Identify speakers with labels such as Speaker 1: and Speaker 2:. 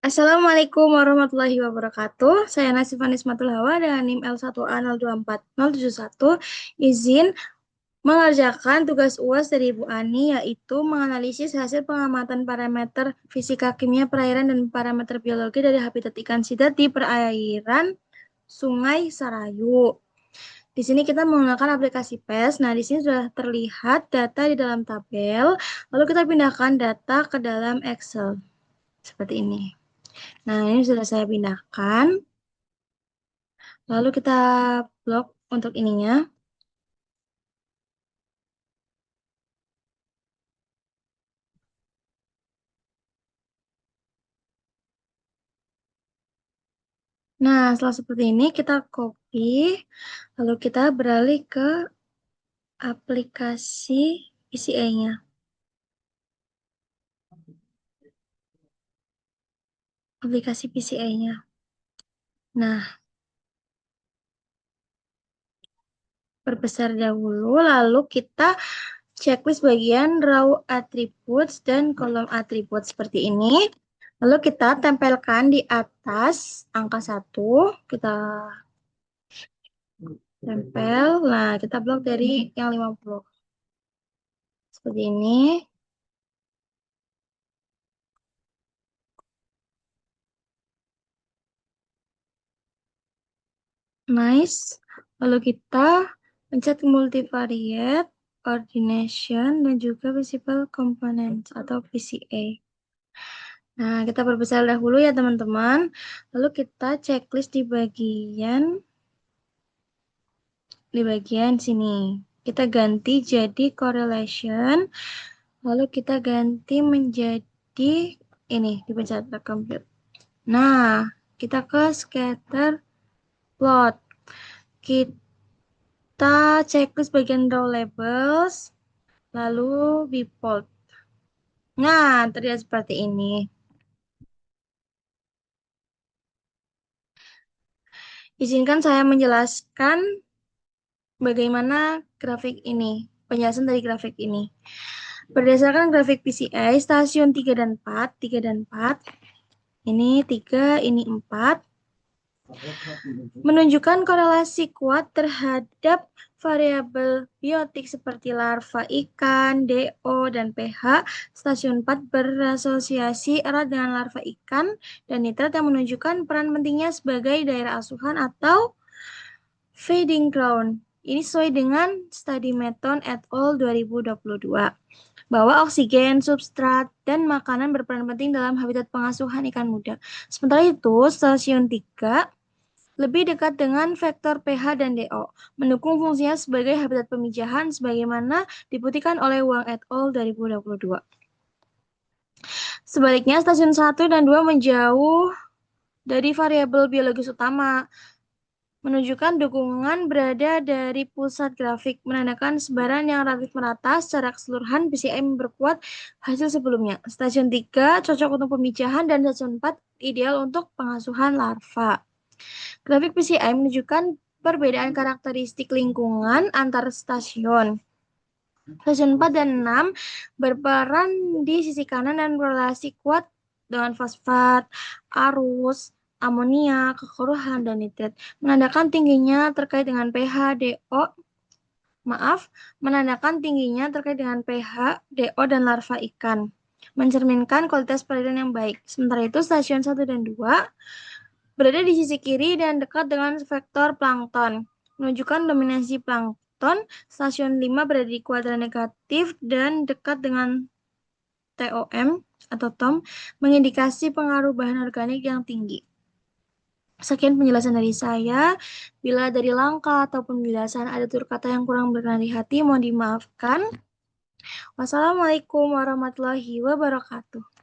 Speaker 1: Assalamualaikum warahmatullahi wabarakatuh. Saya Nasifah Nismatul Hawa dengan NIM L1A024071. Izin mengerjakan tugas UAS dari Ibu Ani, yaitu menganalisis hasil pengamatan parameter fisika kimia perairan dan parameter biologi dari habitat ikan sidat di perairan Sungai Sarayu. Di sini kita menggunakan aplikasi PES. Nah, di sini sudah terlihat data di dalam tabel. Lalu kita pindahkan data ke dalam Excel. Seperti ini. Nah, ini sudah saya pindahkan. Lalu kita blok untuk ininya. Nah, setelah seperti ini kita copy. Lalu kita beralih ke aplikasi PCA-nya. Aplikasi PCA-nya. Nah, perbesar dahulu. Lalu kita checklist bagian raw attributes dan kolom attributes seperti ini. Lalu kita tempelkan di atas angka 1. Kita tempel. Nah, kita blok dari yang 50. Seperti ini. Nice. Lalu kita pencet multivariate, ordination, dan juga visible components atau VCA. Nah, kita perbesar dahulu ya teman-teman. Lalu kita checklist di bagian sini. Kita ganti jadi correlation. Lalu kita ganti menjadi ini, dipencet compute. Nah, kita ke scatter plot. Kita checklist bagian raw labels, lalu bipold. Nah, terlihat seperti ini. Izinkan saya menjelaskan bagaimana grafik ini, penjelasan dari grafik ini. Berdasarkan grafik PCA, stasiun 3 dan 4, 3 dan 4, ini 3, ini 4, menunjukkan korelasi kuat terhadap variabel biotik seperti larva ikan, DO, dan pH. Stasiun 4 berasosiasi erat dengan larva ikan dan nitrat yang menunjukkan peran pentingnya sebagai daerah asuhan atau feeding ground. Ini sesuai dengan Study Method et al. 2022 bahwa oksigen, substrat, dan makanan berperan penting dalam habitat pengasuhan ikan muda. Sementara itu, stasiun 3 lebih dekat dengan vektor pH dan DO, mendukung fungsinya sebagai habitat pemijahan sebagaimana dibuktikan oleh Wang et al. 2022. Sebaliknya, stasiun 1 dan 2 menjauh dari variabel biologis utama, menunjukkan dukungan berada dari pusat grafik, menandakan sebaran yang relatif merata secara keseluruhan. PCA memperkuat hasil sebelumnya. Stasiun 3 cocok untuk pemijahan dan stasiun 4 ideal untuk pengasuhan larva. Grafik PCI menunjukkan perbedaan karakteristik lingkungan antar stasiun. Stasiun 4 dan 6 berperan di sisi kanan dan berrelasi kuat dengan fosfat, arus, amonia, kekeruhan, dan nitrat. Menandakan tingginya terkait dengan pH, DO, menandakan tingginya terkait dengan pH, DO, dan larva ikan. Mencerminkan kualitas perairan yang baik. Sementara itu, stasiun 1 dan 2 berada di sisi kiri dan dekat dengan vektor plankton, menunjukkan dominasi plankton. Stasiun 5 berada di kuadran negatif dan dekat dengan TOM atau TOM, mengindikasi pengaruh bahan organik yang tinggi. Sekian penjelasan dari saya. Bila dari langkah atau penjelasan ada tutur kata yang kurang berkenan di hati, mohon dimaafkan. Wassalamualaikum warahmatullahi wabarakatuh.